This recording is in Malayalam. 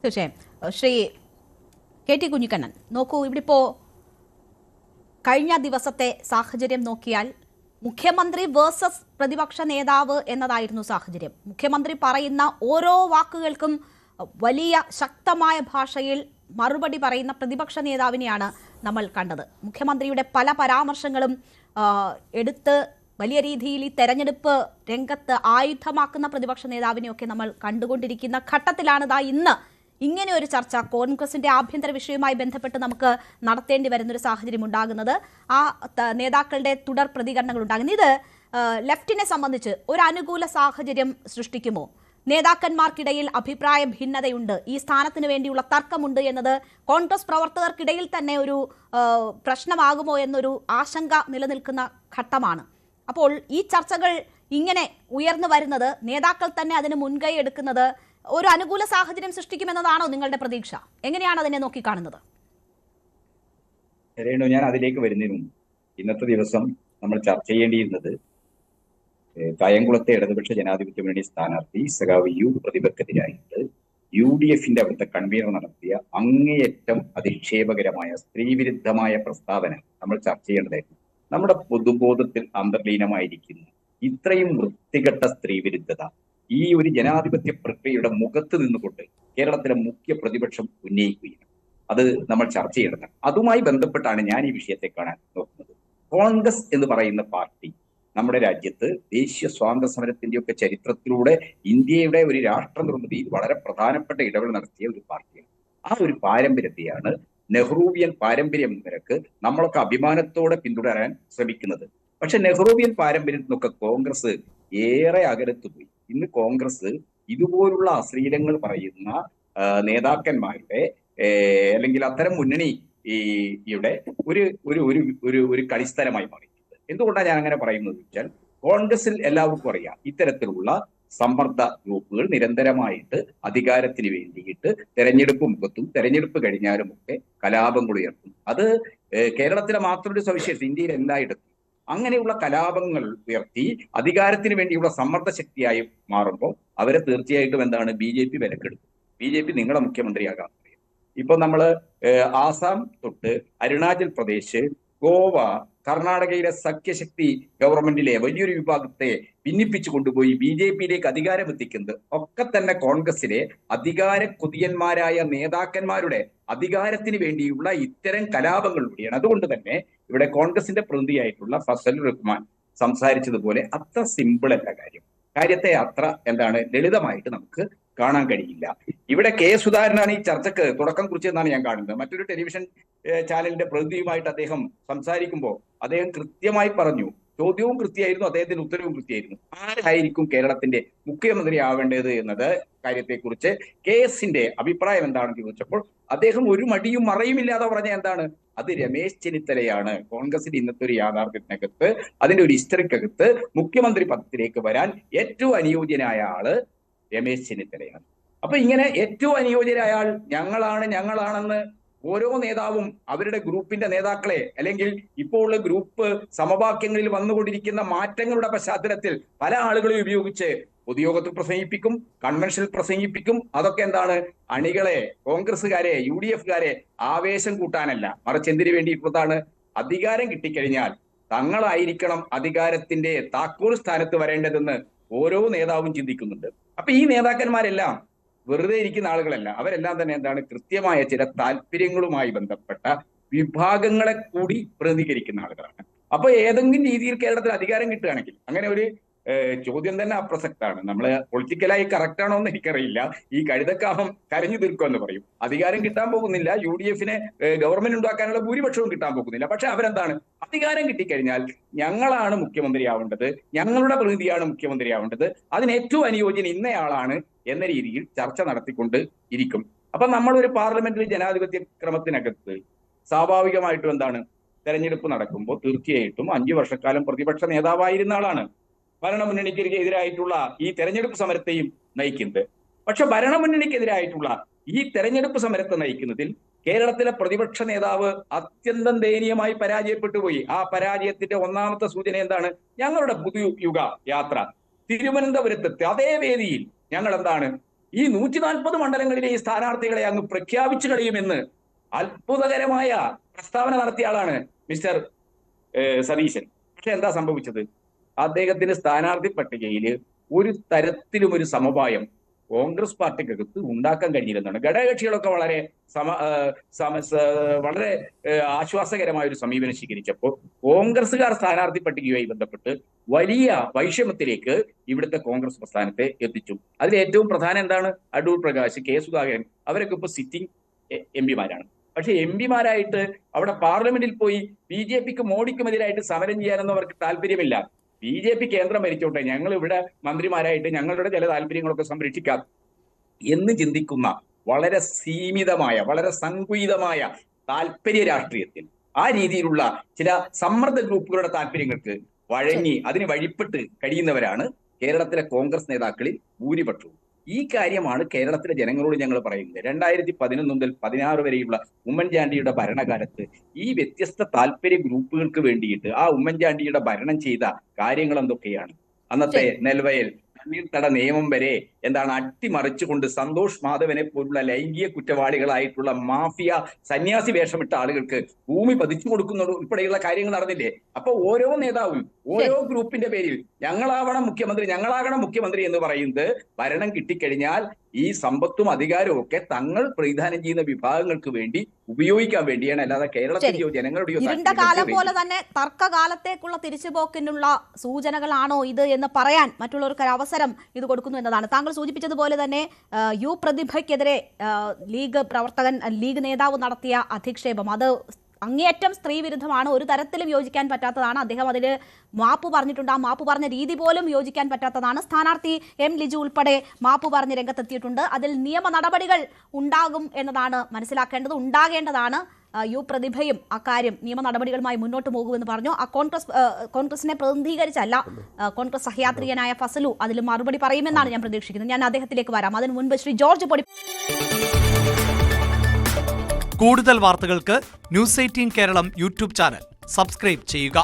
തീർച്ചയായും. ശ്രീ കെ ടി കുഞ്ഞിക്കണ്ണൻ, നോക്കൂ, ഇവിടെ ഇപ്പോൾ കഴിഞ്ഞ ദിവസത്തെ സാഹചര്യം നോക്കിയാൽ മുഖ്യമന്ത്രി വേഴ്സസ് പ്രതിപക്ഷ നേതാവ് എന്നതായിരുന്നു സാഹചര്യം. മുഖ്യമന്ത്രി പറയുന്ന ഓരോ വാക്കുകൾക്കും വലിയ ശക്തമായ ഭാഷയിൽ മറുപടി പറയുന്ന പ്രതിപക്ഷ നേതാവിനെയാണ് നമ്മൾ കണ്ടത്. മുഖ്യമന്ത്രിയുടെ പല പരാമർശങ്ങളും എടുത്ത് വലിയ രീതിയിൽ ഈ തെരഞ്ഞെടുപ്പ് രംഗത്ത് ആയുധമാക്കുന്ന പ്രതിപക്ഷ നേതാവിനെയൊക്കെ നമ്മൾ കണ്ടുകൊണ്ടിരിക്കുന്ന ഘട്ടത്തിലാണ് ഇന്ന് ഇങ്ങനെ ഒരു ചർച്ച കോൺഗ്രസിന്റെ ആഭ്യന്തര വിഷയവുമായി ബന്ധപ്പെട്ട് നമുക്ക് നടത്തേണ്ടി വരുന്നൊരു സാഹചര്യം ഉണ്ടാകുന്നത്. ആ നേതാക്കളുടെ തുടർ പ്രതികരണങ്ങൾ ഉണ്ടാകുന്നത് ഇത് ലെഫ്റ്റിനെ സംബന്ധിച്ച് ഒരു അനുകൂല സാഹചര്യം സൃഷ്ടിക്കുമോ? നേതാക്കന്മാർക്കിടയിൽ അഭിപ്രായ ഭിന്നതയുണ്ട്, ഈ സ്ഥാനത്തിന് വേണ്ടിയുള്ള തർക്കമുണ്ട് എന്നത് കോൺഗ്രസ് പ്രവർത്തകർക്കിടയിൽ തന്നെ ഒരു പ്രശ്നമാകുമോ എന്നൊരു ആശങ്ക നിലനിൽക്കുന്ന ഘട്ടമാണ്. അപ്പോൾ ഈ ചർച്ചകൾ ഇങ്ങനെ ഉയർന്നു വരുന്നത്, നേതാക്കൾ തന്നെ അതിന് മുൻകൈ എടുക്കുന്നത് ഒരു അനുകൂല സാഹചര്യം സൃഷ്ടിക്കുമെന്നതാണോ നിങ്ങളുടെ പ്രതീക്ഷ? എങ്ങനെയാണ് അതിനെ നോക്കിക്കാണുന്നത്? രേണു, ഞാൻ അതിലേക്ക് വരുന്നതിന് മുമ്പ് ഇന്നത്തെ ദിവസം നമ്മൾ ചർച്ച ചെയ്യേണ്ടിയിരുന്നത് കായംകുളത്തെ ഇടതുപക്ഷ ജനാധിപത്യ മുന്നണി സ്ഥാനാർത്ഥി സഖാവ് യു പ്രതിഭക്കെതിരായിട്ട് UDFന്റെ അവിടുത്തെ കൺവീനർ നടത്തിയ അങ്ങേയറ്റം അധിക്ഷേപകരമായ സ്ത്രീവിരുദ്ധമായ പ്രസ്താവന നമ്മൾ ചർച്ച ചെയ്യേണ്ടതായിരുന്നു. നമ്മുടെ പൊതുബോധത്തിൽ അന്തർലീനമായിരിക്കുന്ന ഇത്രയും വൃത്തികെട്ട സ്ത്രീവിരുദ്ധത ഈ ഒരു ജനാധിപത്യ പ്രക്രിയയുടെ മുഖത്ത് നിന്നുകൊണ്ട് കേരളത്തിലെ മുഖ്യ പ്രതിപക്ഷം ഉന്നയിക്കുകയാണ്. അത് നമ്മൾ ചർച്ച ചെയ്യണം. അതുമായി ബന്ധപ്പെട്ടാണ് ഞാൻ ഈ വിഷയത്തെ കാണാൻ നോക്കുന്നത്. കോൺഗ്രസ് എന്ന് പറയുന്ന പാർട്ടി നമ്മുടെ രാജ്യത്ത് ദേശീയ സ്വാതന്ത്ര്യ സമരത്തിന്റെയൊക്കെ ചരിത്രത്തിലൂടെ ഇന്ത്യയുടെ ഒരു രാഷ്ട്ര നിർമ്മിതിയിൽ വളരെ പ്രധാനപ്പെട്ട ഇടപെടൽ നടത്തിയ ഒരു പാർട്ടിയാണ്. ആ ഒരു പാരമ്പര്യത്തെയാണ് നെഹ്റൂവിയൻ പാരമ്പര്യം നിരക്ക് നമ്മളൊക്കെ അഭിമാനത്തോടെ പിന്തുടരാൻ ശ്രമിക്കുന്നത്. പക്ഷെ നെഹ്റൂവിയൻ പാരമ്പര്യത്തിൽ നിന്നൊക്കെ കോൺഗ്രസ് ഏറെ അകലത്ത് പോയി. ഇന്ന് കോൺഗ്രസ് ഇതുപോലുള്ള അശ്ലീലങ്ങൾ പറയുന്ന നേതാക്കന്മാരുടെ അല്ലെങ്കിൽ അത്തരം മുന്നണിയുടെ ഒരു ഒരു ഒരു ഒരു കളിസ്ഥലമായി മാറിയിട്ടുണ്ട്. എന്തുകൊണ്ടാണ് ഞാൻ അങ്ങനെ പറയുന്നത് വെച്ചാൽ, കോൺഗ്രസിൽ എല്ലാവർക്കും അറിയാം ഇത്തരത്തിലുള്ള സമ്മർദ്ദ ഗ്രൂപ്പുകൾ നിരന്തരമായിട്ട് അധികാരത്തിന് വേണ്ടിയിട്ട് തെരഞ്ഞെടുപ്പ് മുഖത്തും തെരഞ്ഞെടുപ്പ് കഴിഞ്ഞാലും ഒക്കെ കലാപങ്ങൾ ഉയർത്തും. അത് കേരളത്തിലെ മാത്രമൊരു സവിശേഷത, ഇന്ത്യയിൽ എല്ലായിടത്തും അങ്ങനെയുള്ള കലാപങ്ങൾ ഉയർത്തി അധികാരത്തിന് വേണ്ടിയുള്ള സമ്മർദ്ദ ശക്തിയായി മാറുമ്പോൾ അവരെ തീർച്ചയായിട്ടും എന്താണ് BJP വിലക്കെടുക്കും. BJP നിങ്ങളെ മുഖ്യമന്ത്രിയാകാൻ പറയും. ഇപ്പൊ നമ്മള് ആസാം തൊട്ട് അരുണാചൽ പ്രദേശ്, ഗോവ, കർണാടകയിലെ സഖ്യശക്തി ഗവൺമെന്റിലെ വലിയൊരു വിഭാഗത്തെ ഭിന്നിപ്പിച്ചു കൊണ്ടുപോയി BJPയിലേക്ക് അധികാരം എത്തിക്കുന്നത് ഒക്കെ തന്നെ കോൺഗ്രസിലെ അധികാര കൊതിയന്മാരായ നേതാക്കന്മാരുടെ അധികാരത്തിന് വേണ്ടിയുള്ള ഇത്തരം കലാപങ്ങളിലൂടെയാണ്. അതുകൊണ്ട് തന്നെ ഇവിടെ കോൺഗ്രസിന്റെ പ്രതിനിധിയായിട്ടുള്ള ഫസൽ റഹ്മാൻ സംസാരിച്ചതുപോലെ അത്ര സിമ്പിൾ അല്ല കാര്യത്തെ അത്ര ലളിതമായിട്ട് നമുക്ക് കാണാൻ കഴിയില്ല. ഇവിടെ K. സുധാകരനാണ് ഈ ചർച്ചക്ക് തുടക്കം കുറിച്ചതെന്നാണ് ഞാൻ കാണുന്നത്. മറ്റൊരു ടെലിവിഷൻ ചാനലിന്റെ പ്രതിനിധിയുമായിട്ട് അദ്ദേഹം സംസാരിക്കുമ്പോൾ അദ്ദേഹം കൃത്യമായി പറഞ്ഞു, ചോദ്യവും കൃത്യമായിരുന്നു, അദ്ദേഹത്തിന്റെ ഉത്തരവും കൃത്യമായിരുന്നു. ആരായിരിക്കും കേരളത്തിന്റെ മുഖ്യമന്ത്രി ആവേണ്ടത് എന്നത് കാര്യത്തെക്കുറിച്ച് KSന്റെ അഭിപ്രായം എന്താണെന്ന് ചോദിച്ചപ്പോൾ അദ്ദേഹം ഒരു മടിയും മറയുമില്ലാതെ പറഞ്ഞ എന്താണ്, അത് രമേശ് ചെന്നിത്തലയാണ്. കോൺഗ്രസിന്റെ ഇന്നത്തെ ഒരു യാഥാർത്ഥ്യത്തിനകത്ത്, അതിന്റെ ഒരു ഹിസ്റ്ററിക്കകത്ത് മുഖ്യമന്ത്രി പദത്തിലേക്ക് വരാൻ ഏറ്റവും അനുയോജ്യനായ ആള് രമേശ് ചെന്നിത്തലയാണ്. അപ്പൊ ഇങ്ങനെ ഏറ്റവും അനുയോജ്യനായ ആൾ ഞങ്ങളാണെന്ന് ഓരോ നേതാവും അവരുടെ ഗ്രൂപ്പിന്റെ നേതാക്കളെ, അല്ലെങ്കിൽ ഇപ്പോൾ ഉള്ള ഗ്രൂപ്പ് സമവാക്യങ്ങളിൽ വന്നുകൊണ്ടിരിക്കുന്ന മാറ്റങ്ങളുടെ പശ്ചാത്തലത്തിൽ പല ആളുകളെയും ഉപയോഗിച്ച് പൊതുയോഗത്തിൽ പ്രസംഗിപ്പിക്കും, കൺവെൻഷനിൽ പ്രസംഗിപ്പിക്കും. അതൊക്കെ അണികളെ, കോൺഗ്രസ്സുകാരെ, UDFകാരെ ആവേശം കൂട്ടാനല്ല, മറിച്ച് എന്തിനു വേണ്ടിയിട്ടുള്ളതാണ്? അധികാരം കിട്ടിക്കഴിഞ്ഞാൽ തങ്ങളായിരിക്കണം അധികാരത്തിന്റെ താക്കോൽ സ്ഥാനത്ത് വരേണ്ടതെന്ന് ഓരോ നേതാവും ചിന്തിക്കുന്നുണ്ട്. അപ്പൊ ഈ നേതാക്കന്മാരെല്ലാം വെറുതെ ഇരിക്കുന്ന ആളുകളല്ല. അവരെല്ലാം തന്നെ കൃത്യമായ ചില താല്പര്യങ്ങളുമായി ബന്ധപ്പെട്ട വിഭാഗങ്ങളെ കൂടി പ്രതിനിധീകരിക്കുന്ന ആളുകളാണ്. അപ്പൊ ഏതെങ്കിലും രീതിയിൽ കേരളത്തിൽ അധികാരം കിട്ടുകയാണെങ്കിൽ, അങ്ങനെ ഒരു ചോദ്യം തന്നെ അപ്രസക്താണ്. നമ്മള് പൊളിറ്റിക്കലായി കറക്റ്റ് ആണോ എന്ന് എനിക്കറിയില്ല. ഈ കഴുതക്കാഹം കരഞ്ഞു തീർക്കുമെന്ന് പറയും. അധികാരം കിട്ടാൻ പോകുന്നില്ല, UDFന് ഗവൺമെന്റ് ഉണ്ടാക്കാനുള്ള ഭൂരിപക്ഷവും കിട്ടാൻ പോകുന്നില്ല. പക്ഷെ അധികാരം കിട്ടിക്കഴിഞ്ഞാൽ ഞങ്ങളാണ് മുഖ്യമന്ത്രി ആവേണ്ടത്, ഞങ്ങളുടെ പ്രതിനിധിയാണ് മുഖ്യമന്ത്രി ആവേണ്ടത്, അതിന് ഏറ്റവും അനുയോജ്യൻ ഇന്നയാളാണ് എന്ന രീതിയിൽ ചർച്ച നടത്തിക്കൊണ്ട് ഇരിക്കും. അപ്പൊ നമ്മളൊരു പാർലമെന്ററി ജനാധിപത്യ ക്രമത്തിനകത്ത് സ്വാഭാവികമായിട്ടും തെരഞ്ഞെടുപ്പ് നടക്കുമ്പോൾ തീർച്ചയായിട്ടും 5 വർഷക്കാലം പ്രതിപക്ഷ നേതാവായിരുന്ന ആളാണ് ഭരണമുന്നണിക്കെതിരായിട്ടുള്ള ഈ തെരഞ്ഞെടുപ്പ് സമരത്തെയും നയിക്കുന്നത്. പക്ഷെ ഭരണമുന്നണിക്കെതിരായിട്ടുള്ള ഈ തെരഞ്ഞെടുപ്പ് സമരത്തെ നയിക്കുന്നതിൽ കേരളത്തിലെ പ്രതിപക്ഷ നേതാവ് അത്യന്തം ദയനീയമായി പരാജയപ്പെട്ടു പോയി. ആ പരാജയത്തിന്റെ ഒന്നാമത്തെ സൂചന ഞങ്ങളുടെ പുതുയുഗ യാത്ര തിരുവനന്തപുരത്തെത്തി അതേ വേദിയിൽ ഞങ്ങൾ ഈ 140 മണ്ഡലങ്ങളിലെ ഈ സ്ഥാനാർത്ഥികളെ അങ്ങ് പ്രഖ്യാപിച്ചു കഴിയുമെന്ന് അത്ഭുതകരമായ പ്രസ്താവന നടത്തിയ ആളാണ് മിസ്റ്റർ സതീശൻ. പക്ഷെ എന്താ സംഭവിച്ചത്? അദ്ദേഹത്തിന്റെ സ്ഥാനാർത്ഥി പട്ടികയിൽ ഒരു തരത്തിലും ഒരു സമവായം കോൺഗ്രസ് പാർട്ടിക്കകത്ത് ഉണ്ടാക്കാൻ കഴിഞ്ഞില്ലെന്നാണ്. ഘടകകക്ഷികളൊക്കെ വളരെ ആശ്വാസകരമായ ഒരു സമീപനം സ്വീകരിച്ചപ്പോൾ കോൺഗ്രസുകാർ സ്ഥാനാർത്ഥി പട്ടികയുമായി ബന്ധപ്പെട്ട് വലിയ വൈഷമ്യത്തിലേക്ക് ഇവിടുത്തെ കോൺഗ്രസ് പ്രസ്ഥാനത്തെ എത്തിച്ചു. അതിൽ ഏറ്റവും പ്രധാനം എന്താണ്? അടൂർ പ്രകാശ്, കെ സുധാകരൻ അവരൊക്കെ ഇപ്പൊ സിറ്റിംഗ് എംപിമാരാണ്. പക്ഷെ എംപിമാരായിട്ട് അവിടെ പാർലമെന്റിൽ പോയി BJPക്കും മോഡിക്കുമെതിരായിട്ട് സമരം ചെയ്യാനൊന്നും അവർക്ക് താല്പര്യമില്ല. BJP കേന്ദ്രം ഭരിച്ചോട്ടെ, ഞങ്ങൾ ഇവിടെ മന്ത്രിമാരായിട്ട് ഞങ്ങളുടെ ചില താല്പര്യങ്ങളൊക്കെ സംരക്ഷിക്കാം എന്ന് ചിന്തിക്കുന്ന വളരെ സീമിതമായ, വളരെ സങ്കുചിതമായ താല്പര്യ രാഷ്ട്രീയത്തിൽ ആ രീതിയിലുള്ള ചില സമ്മർദ്ദ ഗ്രൂപ്പുകളുടെ താല്പര്യങ്ങൾക്ക് വഴങ്ങി അതിന് വഴിപ്പെട്ട് കഴിയുന്നവരാണ് കേരളത്തിലെ കോൺഗ്രസ് നേതാക്കളിൽ ഭൂരിപക്ഷവും. ഈ കാര്യമാണ് കേരളത്തിലെ ജനങ്ങളോട് ഞങ്ങൾ പറയുന്നത്. 2011 മുതൽ 16 വരെയുള്ള ഉമ്മൻചാണ്ടിയുടെ ഭരണകാലത്ത് ഈ വ്യത്യസ്ത താല്പര്യ ഗ്രൂപ്പുകൾക്ക് വേണ്ടിയിട്ട് ആ ഉമ്മൻചാണ്ടിയുടെ ഭരണം ചെയ്ത കാര്യങ്ങൾ എന്തൊക്കെയാണ്? അന്നത്തെ നെൽവയൽ തണ്ണീർത്തട നിയമം വരെ അട്ടിമറിച്ചുകൊണ്ട് സന്തോഷ് മാധവനെ പോലുള്ള ലൈംഗിക കുറ്റവാളികളായിട്ടുള്ള മാഫിയ സന്യാസി വേഷമിട്ട ആളുകൾക്ക് ഭൂമി പതിച്ചു കൊടുക്കുന്നത് ഉൾപ്പെടെയുള്ള കാര്യങ്ങൾ നടന്നില്ലേ? അപ്പൊ ഓരോ നേതാവും ഓരോ ഗ്രൂപ്പിന്റെ പേരിൽ ഞങ്ങളാകണം മുഖ്യമന്ത്രി എന്ന് പറയുന്നത് ഭരണം കിട്ടിക്കഴിഞ്ഞാൽ ഈ സമ്പത്തും അധികാരവും ഒക്കെ തങ്ങൾ പ്രതിദാനം ചെയ്യുന്ന വിഭാഗങ്ങൾക്ക് വേണ്ടി ഉപയോഗിക്കാൻ വേണ്ടിയാണ്, അല്ലാതെ കേരളത്തിലെയോ ജനങ്ങളുടെയോ ഇരുണ്ട കാലം പോലെ തന്നെ തർക്കകാലത്തേക്കുള്ള തിരിച്ചുപോക്കിനുള്ള സൂചനകളാണോ ഇത് എന്ന് പറയാൻ മറ്റുള്ളവർക്ക് ഒരു അവസരം ഇത് കൊടുക്കുന്നു എന്നതാണ്. താങ്കൾ സൂചിപ്പിച്ചതുപോലെ തന്നെ യു പ്രതിഭയ്ക്കെതിരെ ലീഗ് നേതാവ് നടത്തിയ അധിക്ഷേപം അത് അങ്ങേയറ്റം സ്ത്രീ വിരുദ്ധമാണ്, ഒരു തരത്തിലും യോജിക്കാൻ പറ്റാത്തതാണ്. അദ്ദേഹം അതിൽ മാപ്പ് പറഞ്ഞിട്ടുണ്ട്. ആ മാപ്പ് പറഞ്ഞ രീതി പോലും യോജിക്കാൻ പറ്റാത്തതാണ്. സ്ഥാനാർത്ഥി എം ലിജു ഉൾപ്പെടെ മാപ്പ് പറഞ്ഞ് രംഗത്തെത്തിയിട്ടുണ്ട്. അതിൽ നിയമ നടപടികൾ ഉണ്ടാകും എന്നതാണ് മനസ്സിലാക്കേണ്ടത്, ഉണ്ടാകേണ്ടതാണ്. യു പ്രതിഭയും അക്കാര്യം നിയമ നടപടികളുമായി മുന്നോട്ട് പോകുമെന്ന് പറഞ്ഞു. ആ കോൺഗ്രസിനെ പ്രതിനിധീകരിച്ചല്ല, കോൺഗ്രസ് സഹയാത്രികനായ ഫസലു അതിൽ മറുപടി പറയുമെന്നാണ് ഞാൻ പ്രതീക്ഷിക്കുന്നത്. ഞാൻ അദ്ദേഹത്തിലേക്ക് വരാം. അതിനു മുൻപ് ശ്രീ ജോർജ് പൊടി. കൂടുതൽ വാർത്തകൾക്ക് news 18 Keralam YouTube channel subscribe ചെയ്യുക.